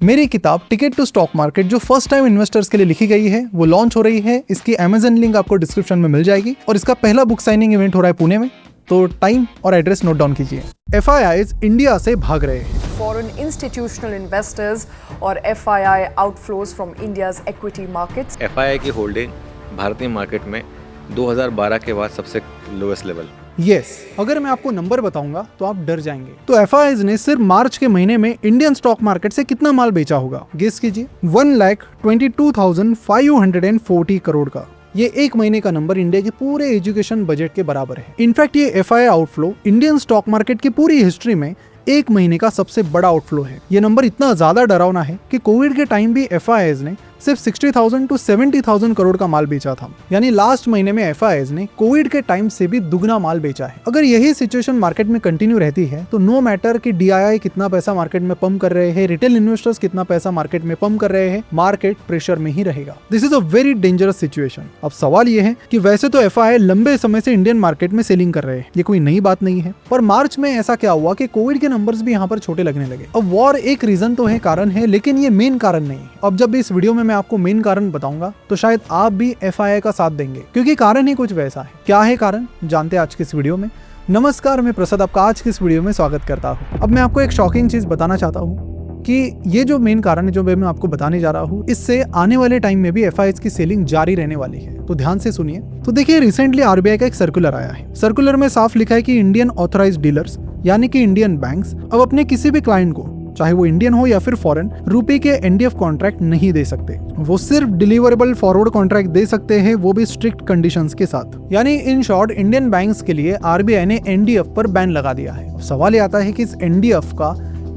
मेरी किताब ticket to stock market जो फर्स्ट टाइम इन्वेस्टर्स के लिए लिखी गई है वो लॉन्च हो रही है। इसकी अमेजन लिंक आपको डिस्क्रिप्शन में मिल जाएगी और इसका पहला बुक साइनिंग इवेंट हो रहा है पुणे में। तो टाइम और एड्रेस नोट डाउन कीजिए। FIIs इंडिया से भाग रहे हैं। Foreign institutional investors और FII outflows from India's equity markets. FII की होल्डिंग भारतीय मार्केट में 2012 के बाद सबसे लोएस्ट लेवल। अगर मैं आपको नंबर बताऊंगा तो आप डर जाएंगे। तो FIIs ने सिर्फ मार्च के महीने में इंडियन स्टॉक मार्केट से कितना माल बेचा होगा, गेस कीजिए। 1,22,540 करोड़ का। ये एक महीने का नंबर इंडिया के पूरे एजुकेशन बजट के बराबर है। इनफैक्ट ये FII outflow Indian stock market की पूरी हिस्ट्री में एक महीने का सबसे बड़ा आउटफ्लो है। ये नंबर इतना ज्यादा डरावना है कि कोविड के टाइम भी FIIs ने सिर्फ 60,000 to 70,000 करोड़ का माल बेचा था। यानी लास्ट महीने में FIIs ने कोविड के टाइम से भी दुगना माल बेचा है। अगर यही सिचुएशन मार्केट में कंटिन्यू रहती है तो नो मैटर कि DII कितना पैसा मार्केट में पंप कर रहे हैं, रिटेल इन्वेस्टर्स कितना पैसा मार्केट में पंप कर रहे हैं, मार्केट प्रेशर में ही रहेगा। This is a very dangerous situation. अब सवाल ये है कि वैसे तो FII लंबे समय से इंडियन मार्केट में सेलिंग कर रहे हैं, ये कोई नई बात नहीं है, पर मार्च में ऐसा क्या हुआ कि कोविड के नंबर्स भी यहाँ पर छोटे लगने लगे। अब वॉर एक रीजन तो है, कारण है, लेकिन ये मेन कारण नहीं है। अब जब इस वीडियो में मैं आपको मेन कारण बताऊंगा तो शायद आप भी FII का साथ देंगे, क्योंकि कारण ही कुछ वैसा है। क्या है कारण, जानते हैं आज की इस वीडियो में। नमस्कार, मैं प्रसाद आपका आज की इस वीडियो में स्वागत करता हूं। अब मैं आपको एक शॉकिंग चीज बताना चाहता हूं कि ये जो मेन कारण है जो मैं आपको बताने जा रहा हूं, इससे आने वाले टाइम में भी FIIs की सेलिंग जारी रहने वाली है। तो ध्यान से सुनिए। तो देखिए, रिसेंटली RBI का एक सर्कुलर आया है। सर्कुलर में साफ लिखा है कि इंडियन ऑथराइज्ड डीलर्स यानी कि इंडियन बैंक्स अब अपने किसी भी क्लाइंट को, चाहे वो इंडियन हो या फिर फॉरेन, रुपए के NDF कॉन्ट्रैक्ट नहीं दे सकते। वो सिर्फ डिलीवरेबल फॉरवर्ड कॉन्ट्रैक्ट दे सकते हैं, वो भी स्ट्रिक्ट कंडीशंस के साथ। यानी इन शॉर्ट इंडियन बैंक्स के लिए RBI ने NDF पर बैन लगा दिया है। सवाल ये आता है कि इस NDF का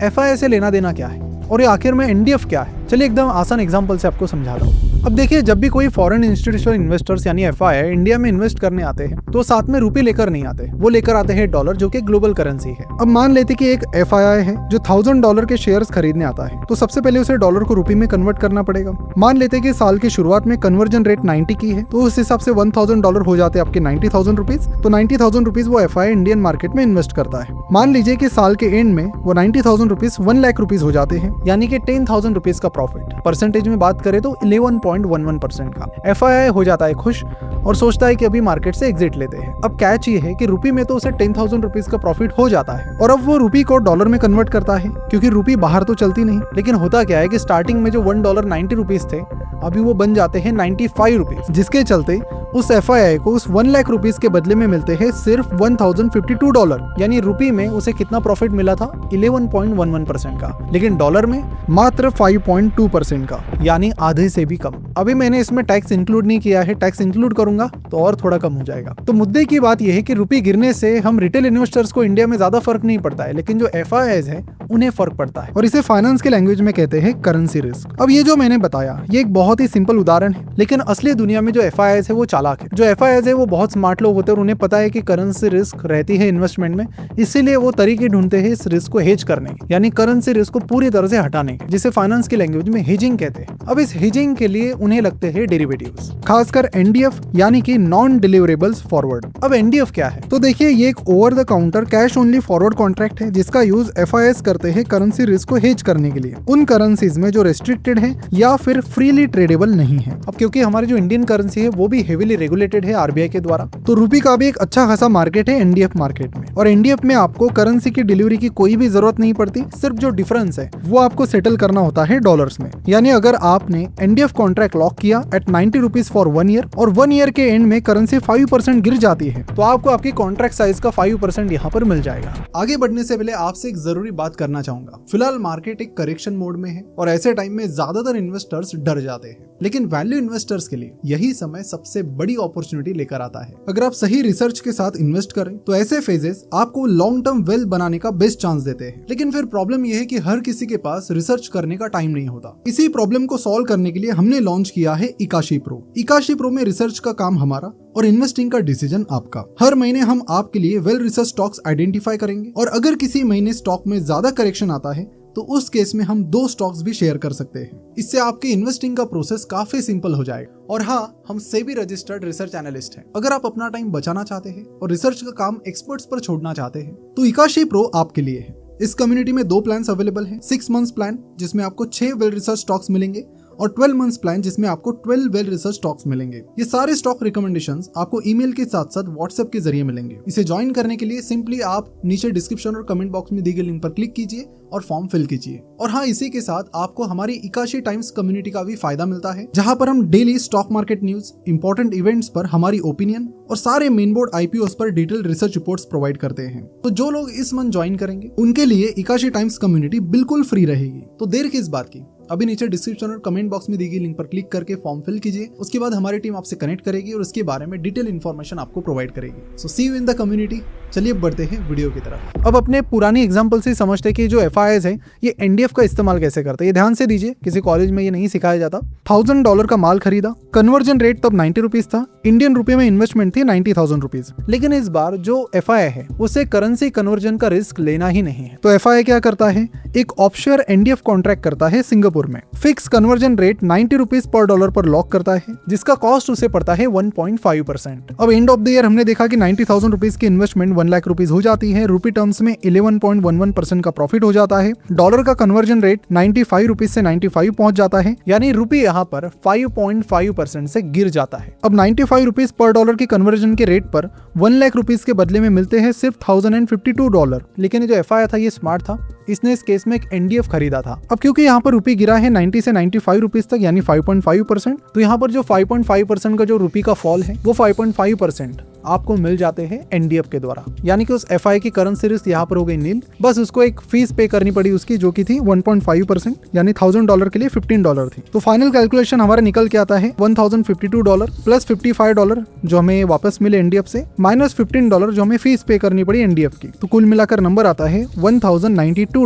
FII से लेना देना क्या है और ये आखिर में NDF क्या है। चलिए एकदम आसान एग्जांपल से आपको समझाता हूँ। अब देखिए, जब भी कोई फॉरेन इंस्टीट्यूशनल इन्वेस्टर्स यानी FII इंडिया में इन्वेस्ट करने आते हैं तो साथ में रुपए लेकर नहीं आते, वो लेकर आते हैं डॉलर, जो कि ग्लोबल करेंसी है। अब मान लेते कि एक FII है जो $1,000 के शेयर्स खरीदने आता है, तो सबसे पहले उसे डॉलर को रुपए में कन्वर्ट करना पड़ेगा। मान लेते कि साल की शुरुआत में कन्वर्जन रेट 90 की है, तो उस हिसाब से $1,000 हो जाते हैं आपके 90,000 रुपीज। तो 90,000 रुपीज वो FII इंडियन मार्केट में इन्वेस्ट करता है। मान लीजिए कि साल के एंड में वो 90,000 रुपीज 1 लाख रुपीज हो जाते हैं, यानी कि 10,000 रुपीज का प्रॉफिट। परसेंटेज में बात करें तो 11.11% का। FII हो जाता है खुश और सोचता है कि अभी मार्केट से एग्जिट लेते हैं। अब कैच ये है कि रुपी में तो उसे 10,000 रुपीज का प्रॉफिट हो जाता है और अब वो रुपी को डॉलर में कन्वर्ट करता है, क्योंकि रुपी बाहर तो चलती नहीं। लेकिन होता क्या है कि स्टार्टिंग में जो $1 90 रुपीज थे, अभी वो बन जाते हैं 95 रुपीज, जिसके चलते उस FII को उस 1 लाख रुपीज के बदले में मिलते हैं सिर्फ $1,052। यानी रुपी में उसे कितना प्रॉफिट मिला था, 11.11% का, लेकिन डॉलर में मात्र 5.2% का, यानी आधे से भी कम। अभी मैंने इसमें टैक्स इंक्लूड नहीं किया है, टैक्स इंक्लूड करूंगा तो और थोड़ा कम हो जाएगा। तो मुद्दे की बात यह है कि रुपी गिरने से हम रिटेल इन्वेस्टर्स को इंडिया में ज्यादा फर्क नहीं पड़ता है, लेकिन जो FIIs है उन्हें फर्क पड़ता है, और इसे फाइनेंस के लैंग्वेज में कहते हैं करेंसी रिस्क। अब ये जो मैंने बताया ये एक बहुत ही सिंपल उदाहरण है, लेकिन असली दुनिया में जो FIIs है वो चालाक है। जो FIIs है वो बहुत स्मार्ट लोग होते हैं और उन्हें पता है कि करेंसी रिस्क रहती है इन्वेस्टमेंट में, इसीलिए वो तरीके ढूंढते हैं इस रिस्क को हेज करने के, यानी करेंसी रिस्क को पूरी तरह से हटाने के, जिसे फाइनेंस की लैंग्वेज में हेजिंग कहते हैं। अब इस हेजिंग के लिए उन्हें लगते हैं डेरिवेटिव्स, खासकर NDF यानी कि नॉन डिलीवरेबल्स फॉरवर्ड। अब NDF क्या है, तो देखिए ये एक over the counter cash only forward contract है, जिसका यूज FIIs करते हैं करेंसी रिस्क को हेज करने के लिए उन करेंसीज में जो रेस्ट्रिक्टेड है या फिर फ्रीली ट्रेडेबल नहीं है। अब क्योंकि हमारी जो इंडियन करेंसी है वो भी हेवीली रेगुलेटेड है RBI के द्वारा, तो रुपी का भी एक अच्छा खासा मार्केट है NDF मार्केट में। और NDF में आपको करेंसी की डिलीवरी की कोई भी जरूरत नहीं पड़ती, सिर्फ जो डिफरेंस है वो आपको सेटल करना होता है डॉलर्स में। यानी अगर आपने NDF कॉन्ट्रैक्ट लॉक किया एट 90 रुपीज फॉर 1 ईयर और 1 ईयर के एंड में करेंसी 5% गिर जाती है, तो आपको आपकी कॉन्ट्रैक्ट साइज का 5% यहाँ पर मिल जाएगा। आगे बढ़ने से पहले आपसे एक जरूरी बात करना चाहूंगा। फिलहाल मार्केट एक करेक्शन मोड में है और ऐसे टाइम में ज्यादातर इन्वेस्टर्स डर जाते हैं, लेकिन वैल्यू इन्वेस्टर्स के लिए यही समय सबसे बड़ी अपॉर्चुनिटी लेकर आता है। अगर आप सही रिसर्च के साथ इन्वेस्ट करें तो ऐसे फेजेस आपको लॉन्ग टर्म वेल्थ बनाने का बेस्ट चांस देते हैं। लेकिन फिर प्रॉब्लम यह है कि हर किसी के पास रिसर्च करने का टाइम नहीं होता। इसी प्रॉब्लम को सॉल्व करने के लिए हमने लॉन्च किया है इकाशी प्रो। इकाशी प्रो में रिसर्च का काम हमारा और इन्वेस्टिंग का डिसीजन आपका। हर महीने हम आपके लिए वेल रिसर्च स्टॉक्स आइडेंटिफाई करेंगे और अगर किसी महीने स्टॉक में ज्यादा करेक्शन आता है तो उस केस में हम 2 स्टॉक्स भी शेयर कर सकते हैं। इससे आपके इन्वेस्टिंग का प्रोसेस काफी सिंपल हो जाएगा। और हाँ, हम सेबी रजिस्टर्ड रिसर्च एनालिस्ट हैं। अगर आप अपना टाइम बचाना चाहते हैं और रिसर्च का काम एक्सपर्ट्स पर छोड़ना चाहते हैं तो इकाशी प्रो आपके लिए है। इस कम्युनिटी में 2 प्लान्स अवेलेबल हैं, 6 मंथ्स प्लान जिसमें आपको 6 वेल रिसर्च स्टॉक्स मिलेंगे और 12 मंथ्स प्लान जिसमें आपको 12 वेल रिसर्च स्टॉक्स मिलेंगे। ये सारे स्टॉक रिकमेंडेशंस आपको ईमेल के साथ साथ व्हाट्सएप के जरिए मिलेंगे। इसे ज्वाइन करने के लिए सिंपली आप नीचे डिस्क्रिप्शन और कमेंट बॉक्स में दी गई लिंक पर क्लिक कीजिए और फॉर्म फिल कीजिए। और हाँ, इसी के साथ आपको हमारी इकाशी टाइम्स कम्युनिटी का भी फायदा मिलता है, जहां पर हम daily stock market news, important events पर हमारी ओपिनियन और सारे मेन बोर्ड IPOs पर डिटेल रिसर्च रिपोर्ट्स प्रोवाइड करते हैं। तो जो लोग इस मंथ ज्वाइन करेंगे उनके लिए इकाशी टाइम्स कम्युनिटी बिल्कुल फ्री रहेगी। तो देर किस बात की, अभी नीचे डिस्क्रिप्शन और कमेंट बॉक्स में दी गई लिंक पर क्लिक करके फॉर्म फिल कीजिए। उसके बाद हमारी टीम आपसे कनेक्ट करेगी और उसके बारे में डिटेल इन्फॉर्मेशन आपको प्रोवाइड करेगी। सो सी यू इन द कम्युनिटी। चलिए बढ़ते हैं वीडियो की तरफ। अब अपने पुरानी एग्जांपल से समझते हैं कि जो FIIs है ये NDF का इस्तेमाल कैसे करते हैं। ये ध्यान से दीजिए, किसी कॉलेज में ये नहीं सिखाया जाता। $1000 का माल खरीदा, कन्वर्जन रेट तब 90 रुपीज था, इंडियन रुपए में इन्वेस्टमेंट थी 90,000 रुपीज। लेकिन इस बार जो FII है उसे करेंसी कन्वर्जन का रिस्क लेना ही नहीं है। तो FII क्या करता है, एक ऑफशोर NDF कॉन्ट्रैक्ट करता है सिंगापुर में। Fix conversion rate 90 rupees per dollar पर लॉक करता है, जिसका कॉस्ट उसे पड़ता है 1.5%। अब एंड ऑफ द ईयर हमने देखा कि 90,000 रुपीज की इन्वेस्टमेंट 1 लाख रुपीज हो जाती है। रूपी टर्म्स में 11.11% का प्रॉफिट हो जाता है। डॉलर का कन्वर्जन रेट 95 रुपीज से 95 पहुंच जाता है, यानी रूपी यहाँ पर 5.5% से गिर जाता है। अब 95 रुपीज पर डॉलर की कन्वर्जन के रेट पर 1 लाख रुपीज के बदले में मिलते हैं सिर्फ $1052। लेकिन जो FII था ये स्मार्ट था, इसने इस केस में एक NDF खरीदा था। अब क्योंकि यहाँ पर रूपी गिरा है 90 से 95 रुपीज तक, यानी 5.5%, तो यहाँ पर जो 5.5% का जो रूपी का फॉल है वो 5.5% आपको मिल जाते हैं NDF के द्वारा। यानी कि उस FII की करेंसी रिस्क यहाँ पर हो गई नील। बस उसको एक फीस पे करनी पड़ी उसकी, जो की थी 1.5%, यानी $1000 के लिए $15 थी। तो फाइनल कैलकुलेशन हमारा निकल के आता है $1052 प्लस $55 जो हमें वापस मिले NDF से, माइनस $15 जो हमें फीस पे करनी पड़ी NDF की। तो कुल मिलाकर नंबर आता है $1092।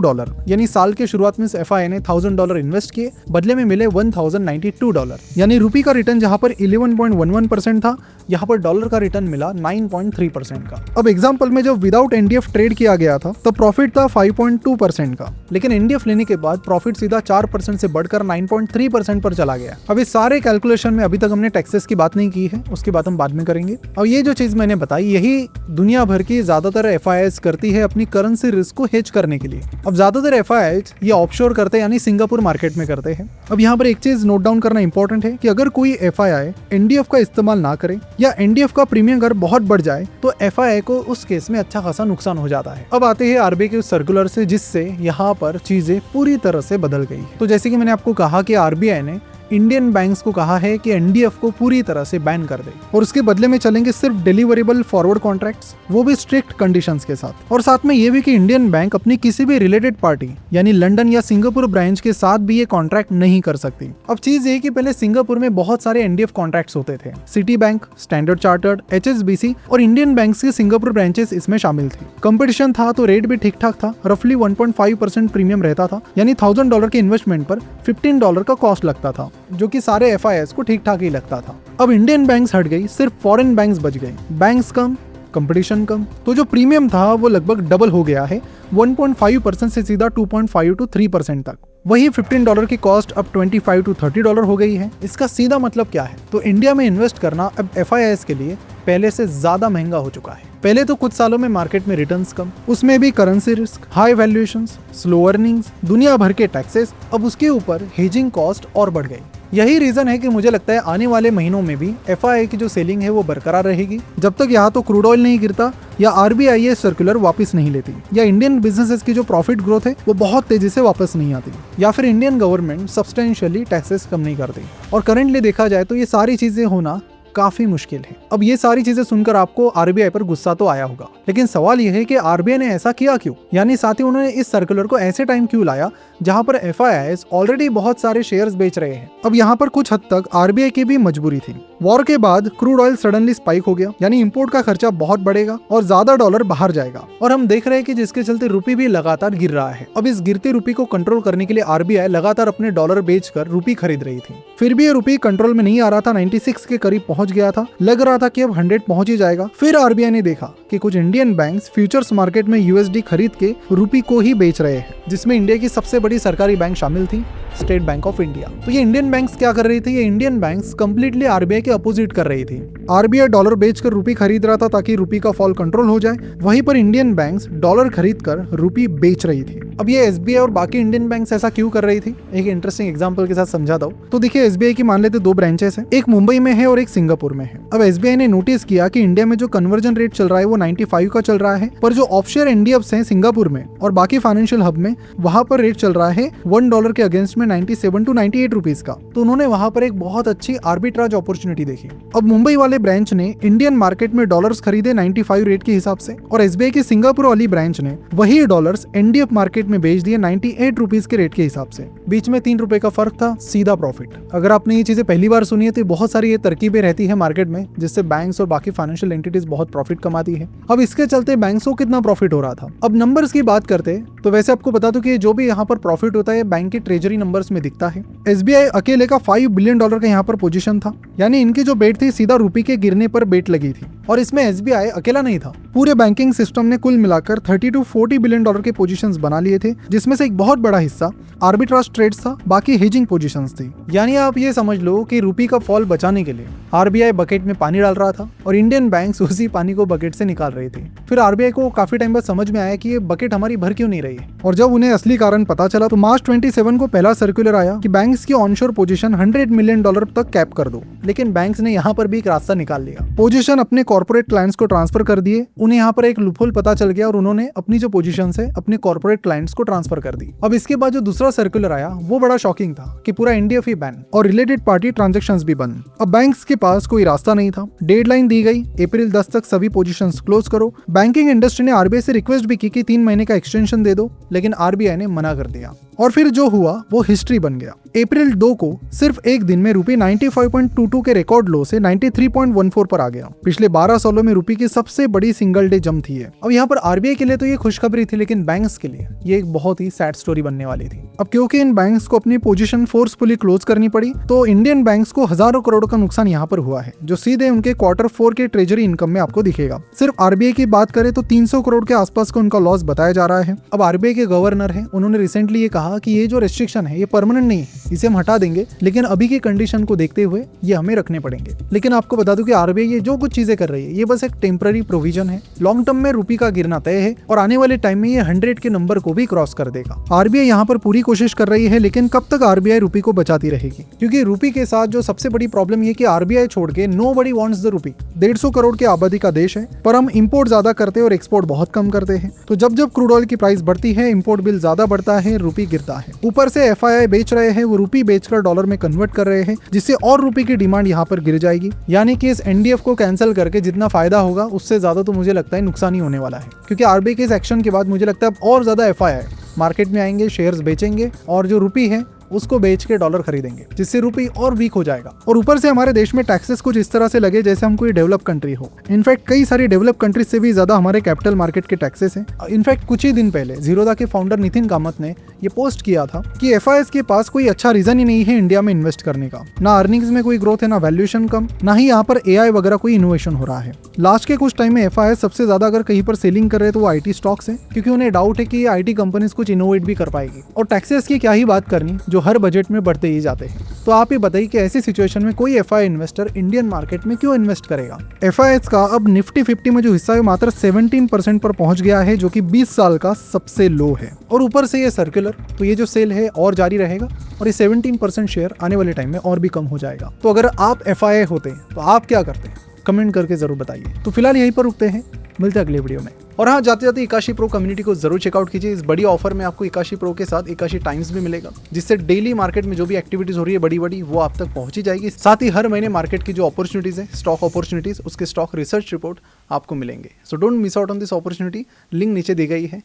यानी साल के शुरुआत में FII ने $1000 इन्वेस्ट किए, बदले में मिले $1092। यानी रूपी का रिटर्न जहाँ पर 11.11% था, यहाँ पर डॉलर का रिटर्न मिला 9.3% का। अब एग्जांपल में जब विदाउट NDF ट्रेड किया गया था तब प्रॉफिट था 5.2% का, लेकिन NDF लेने के बाद प्रॉफिट सीधा 4% से बढ़कर 9.3% पर चला गया। अब इस सारे कैलकुलेशन में अभी तक हमने टैक्सेस की बात नहीं की है, उसकी बात हम बाद में करेंगे। और ये जो चीज मैंने बताई यही दुनिया भर की ज्यादातर FIIs करती है अपनी करेंसी रिस्क को हेज करने के लिए। अब ज्यादातर FIIs ये ऑफशोर करते हैं, यानी सिंगापुर मार्केट में करते हैं। अब यहाँ पर एक चीज नोट डाउन करना इंपॉर्टेंट है कि अगर कोई FII NDF का इस्तेमाल ना करे या NDF का प्रीमियम अगर बहुत बढ़ जाए तो FII को उस केस में अच्छा खासा नुकसान हो जाता है। अब आते हैं RBI के उस सर्कुलर से, जिससे यहाँ पर चीजें पूरी तरह से बदल गई। तो जैसे कि मैंने आपको कहा कि RBI ने इंडियन बैंक्स को कहा है कि NDF को पूरी तरह से बैन कर दे और उसके बदले में चलेंगे सिर्फ डिलीवरेबल फॉरवर्ड कॉन्ट्रैक्ट्स, वो भी स्ट्रिक्ट कंडीशंस के साथ। और साथ में ये भी कि इंडियन बैंक अपनी किसी भी रिलेटेड पार्टी यानी लंदन या सिंगापुर ब्रांच के साथ भी ये कॉन्ट्रैक्ट नहीं कर सकती। अब चीज ये कि पहले सिंगापुर में बहुत सारे NDF कॉन्ट्रैक्ट्स होते थे। City bank, standard chartered, HSBC और इंडियन बैंक्स के सिंगापुर ब्रांचेस इसमें शामिल थी। कंपटीशन था तो रेट भी ठीक ठाक था, रफली 1.5% प्रीमियम रहता था, यानी $1000 के इन्वेस्टमेंट पर $15 का कॉस्ट लगता था, जो कि सारे FIIs को ठीक ठाक ही लगता था। अब इंडियन बैंक्स हट गई, सिर्फ फॉरेन बैंक्स बच गए। बैंक्स कम, कंपटीशन कम, तो जो प्रीमियम था वो लगभग डबल हो गया है, 1.5% से सीधा 2.5 to 3% तक। वही $15 की कॉस्ट अब $25 to $30 हो गई है। इसका सीधा मतलब क्या है, तो इंडिया में इन्वेस्ट करना अब FIIs के लिए पहले से ज्यादा महंगा हो चुका है। पहले तो कुछ सालों में मार्केट में रिटर्न्स कम, उसमें भी currency risk, high valuations, slow earnings, दुनिया भर के टैक्सेस, अब उसके ऊपर हेजिंग कॉस्ट और बढ़ गई। यही रीजन है कि मुझे लगता है आने वाले महीनों में भी FII की जो सेलिंग है वो बरकरार रहेगी, जब तक यहाँ तो क्रूड ऑयल नहीं गिरता या RBI ये सर्कुलर वापस नहीं लेती, या इंडियन बिजनेसेस की जो प्रॉफिट ग्रोथ है वो बहुत तेजी से वापस नहीं आती, या फिर इंडियन गवर्नमेंट सब्सटेंशियली टैक्सेस कम नहीं करती। और करंटली देखा जाए तो ये सारी चीजें होना काफी मुश्किल है। अब ये सारी चीजें सुनकर आपको RBI पर गुस्सा तो आया होगा, लेकिन सवाल यह है कि RBI ने ऐसा किया क्यों, यानी साथ ही उन्होंने इस सर्कुलर को ऐसे टाइम क्यों लाया जहां पर FIIs ऑलरेडी बहुत सारे शेयर्स बेच रहे हैं। अब यहाँ पर कुछ हद तक RBI की भी मजबूरी थी। वॉर के बाद क्रूड ऑयल सडनली स्पाइक हो गया, यानी इंपोर्ट का खर्चा बहुत बढ़ेगा और ज्यादा डॉलर बाहर जाएगा, और हम देख रहे हैं कि जिसके चलते रूपी भी लगातार गिर रहा है। अब इस गिरते रूपी को कंट्रोल करने के लिए RBI लगातार अपने डॉलर बेचकर रूपी खरीद रही थी। फिर भी ये रूपी कंट्रोल में नहीं आ रहा था, 96 के करीब पहुंच गया था, लग रहा था कि अब 100 पहुंच ही जाएगा। फिर RBI ने देखा कि कुछ इंडियन बैंक्स फ्यूचर्स मार्केट में USD खरीद के रूपी को ही बेच रहे हैं, जिसमें इंडिया की सबसे बड़ी सरकारी बैंक शामिल थी स्टेट बैंक ऑफ इंडिया। तो ये इंडियन बैंक्स क्या कर रही थी, ये इंडियन बैंक्स कंप्लीटली आरबीआई के अपोजिट कर रही थी। आरबीआई डॉलर बेचकर रुपी खरीद रहा था ताकि रुपी का फॉल कंट्रोल हो जाए, वहीं पर इंडियन बैंक्स डॉलर खरीदकर रुपी बेच रही थी। अब ये एसबीआई और बाकी इंडियन बैंक्स ऐसा क्यों कर रही थी, एक इंटरेस्टिंग एग्जांपल के साथ समझाता हूं। तो देखिए, एसबीआई की मान लेते 2 ब्रांचेस हैं, एक मुंबई में है और एक सिंगापुर में है। अब एसबीआई ने नोटिस किया कि इंडिया में जो कन्वर्जन रेट चल रहा है वो 95 का चल रहा है, पर जो ऑफशोर एनडीएफ्स हैं सिंगापुर में और बाकी फाइनेंशियल हब में, वहां पर रेट चल रहा है $1 के अगेंस्ट में 97 to 98 रुपीज का। तो उन्होंने वहां पर एक बहुत अच्छी आर्बिट्राज अपॉर्चुनिटी देखी। अब मुंबई वाले ब्रांच ने इंडियन मार्केट में डॉलर्स खरीदे 95 रेट के हिसाब से, और एसबीआई की सिंगापुर वाली ब्रांच ने वही डॉलर्स एनडीएफ मार्केट में बेच दिए 98 रुपीज के रेट के हिसाब से। बीच में 3 रुपए का फर्क था, सीधा प्रॉफिट। अगर आपने ये चीजें पहली बार सुनी है तो बहुत सारी ये तरकीबें रहती है मार्केट में, जिससे बैंक्स और बाकी फाइनेंशियल एंटिटीज बहुत प्रॉफिट कमाती है। अब इसके चलते बैंक्स को कितना प्रॉफिट हो रहा था। अब नंबर्स की बात करते तो वैसे आपको बता दूं कि जो भी यहाँ पर प्रॉफिट होता है बैंक की ट्रेजरी नंबर्स में दिखता है। एसबीआई अकेले का $5 बिलियन का यहाँ पर पोजीशन था, यानी इनकी जो बेट थी सीधा रुपये के गिरने पर बेट लगी थी। और इसमें एसबीआई अकेला नहीं था, पूरे बैंकिंग सिस्टम ने कुल मिलाकर 30 to 40 बिलियन के पोजीशंस बना लिए थे, जिसमें से एक बहुत बड़ा हिस्सा आर्बिट्राज ट्रेड्स था, बाकी हेजिंग पोजीशंस थी। यानी आप ये समझ लो कि रुपये का फॉल बचाने के लिए आरबीआई बकेट में पानी डाल रहा था और इंडियन बैंक्स उसी पानी को बकेट से निकाल रही थी। फिर आरबीआई को काफी टाइम बाद समझ में आया कि ये बकेट हमारी भर क्यों नहीं रही है, और जब उन्हें असली कारण पता चला तो मार्च 27 को पहला सर्कुलर आया कि बैंक्स की ऑनशोर पोजीशन $100 मिलियन तक कैप कर दो। लेकिन बैंक्स ने यहाँ पर भी एक रास्ता निकाल लिया, पोजीशन अपने कॉर्पोरेट क्लाइंट्स को ट्रांसफर कर दिए। उन्हें यहाँ पर एक लूपहोल पता चल गया और उन्होंने अपनी जो पोजीशन है अपने कॉर्पोरेट क्लाइंट्स को ट्रांसफर कर दी। अब इसके बाद जो दूसरा सर्कुलर आया वो बड़ा शॉकिंग था कि पूरा एनडीएफ ही बैन और रिलेटेड पार्टी ट्रांजैक्शंस भी बंद। अब बैंक्स के पास कोई रास्ता नहीं था, डेडलाइन दी गई अप्रैल 10 तक सभी पोजीशंस क्लोज करो। बैंकिंग इंडस्ट्री ने आरबीआई से रिक्वेस्ट भी की कि 3 महीने का एक्सटेंशन दे दो, लेकिन आरबीआई ने मना कर दिया। और फिर जो हुआ वो हिस्ट्री बन गया। अप्रैल 2 को सिर्फ एक दिन में रुपये 95.22 के रिकॉर्ड लो से 93.14 पर आ गया। पिछले 12 सालों में रुपये की सबसे बड़ी सिंगल डे जंप थी। अब यहाँ पर आरबीआई के लिए तो ये खुशखबरी थी, लेकिन बैंक्स के लिए ये एक बहुत ही सैड स्टोरी बनने वाली थी। अब क्योंकि इन बैंक्स को अपनी पोजीशन फोर्सफुली क्लोज करनी पड़ी, तो इंडियन बैंक्स को हजारों करोड़ का नुकसान यहाँ पर हुआ है, जो सीधे उनके Q4 के ट्रेजरी इनकम में आपको दिखेगा। सिर्फ आरबीआई की बात करें तो 300 करोड़ के आसपास का उनका लॉस बताया जा रहा है। अब आरबीआई के गवर्नर है, उन्होंने रिसेंटली ये कहा कि ये जो रेस्ट्रिक्शन है ये परमानेंट नहीं है, इसे हम हटा देंगे, लेकिन अभी की कंडीशन को देखते हुए ये हमें रखने पड़ेंगे। लेकिन आपको बता दूं कि आरबीआई ये जो कुछ चीजें कर रही है ये बस एक टेम्पररी प्रोविजन है। लॉन्ग टर्म में रुपये का गिरना तय है और आने वाले टाइम में ये 100 के नंबर को भी क्रॉस कर देगा। आरबीआई यहाँ पर पूरी कोशिश कर रही है, लेकिन कब तक आरबीआई रुपये को बचाती रहेगी, क्योंकि रुपये के साथ जो सबसे बड़ी प्रॉब्लम ये कि आरबीआई छोड़ के nobody wants the rupee. 150 crore की आबादी का देश है, पर हम इंपोर्ट ज्यादा करते हैं और एक्सपोर्ट बहुत कम करते हैं। तो जब जब क्रूड ऑयल की प्राइस बढ़ती है, इंपोर्ट बिल ज्यादा बढ़ता है, रुपये गिरता है। ऊपर से एफआईआई बेच रहे हैं, वो रुपये बेचकर डॉलर में कन्वर्ट कर रहे हैं, जिससे और रुपये की डिमांड यहाँ पर गिर जाएगी। यानी कि इस एनडीएफ को कैंसिल करके जितना फायदा होगा उससे ज्यादा तो मुझे लगता है नुकसान ही होने वाला है, क्योंकि आरबीआई के इस एक्शन के बाद मुझे लगता है और ज्यादा एफआईआई मार्केट में आएंगे, शेयर्स बेचेंगे और जो रुपये है उसको बेच के डॉलर खरीदेंगे, जिससे रुपये और वीक हो जाएगा। और ऊपर से हमारे देश में टैक्सेस कुछ इस तरह से लगे जैसे हम कोई डेवलप कंट्री हो। इनफैक्ट कई सारी डेवलप कंट्रीज से भी ज्यादा हमारे कैपिटल मार्केट के टैक्सेस हैं। इनफैक्ट कुछ ही दिन पहले जीरोधा के फाउंडर नितिन कामत ने ये पोस्ट किया था कि एफआईएस के पास कोई अच्छा रीजन ही नहीं है इंडिया में इन्वेस्ट करने का। ना अर्निंग्स में कोई ग्रोथ है, ना वैल्यूएशन कम, ना ही यहाँ पर एआई वगैरह कोई इनोवेशन हो रहा है। लास्ट के कुछ टाइम में एफआईएस सबसे ज्यादा अगर कहीं पर सेलिंग कर रहे हैं तो वो आईटी स्टॉक्स है, क्योंकि उन्हें डाउट है कि ये आईटी कंपनीज कुछ इनोवेट भी कर पाएगी। और टैक्सेस की क्या ही बात करनी, जो हर बजट में बढ़ते ही जाते हैं। तो आप ही बताइए कि ऐसी सिचुएशन में कोई एफआई इन्वेस्टर इंडियन मार्केट में क्यों इन्वेस्ट करेगा। एफआईएस का अब निफ्टी 50 में जो हिस्सा है मात्र 17% पर पहुंच गया है, जो कि 20 साल का सबसे लो है। और ऊपर से ये सर्कुलर, तो ये जो सेल है और जारी रहेगा और ये 17% शेयर आने वाले टाइम में और भी कम हो जाएगा। तो अगर आप एफआईआई होते तो आप क्या करते, कमेंट करके जरूर बताइए। तो फिलहाल यहीं पर रुकते हैं, मिलते हैं अगले वीडियो में। और हाँ, जाते जाते इकाशी प्रो कम्युनिटी को जरूर चेकआउट कीजिए। इस बड़ी ऑफर में आपको इकाशी प्रो के साथ इकाशी टाइम्स भी मिलेगा, जिससे डेली मार्केट में जो भी एक्टिविटीज हो रही है बड़ी वो आप तक पहुंची जाएगी। साथ ही हर महीने मार्केट की जो अपॉर्चुनिटीज है, स्टॉक अपॉर्चुनिटीज, उसके स्टॉक रिसर्च रिपोर्ट आपको मिलेंगे। So don't miss out on this opportunity. Link नीचे दी गई है,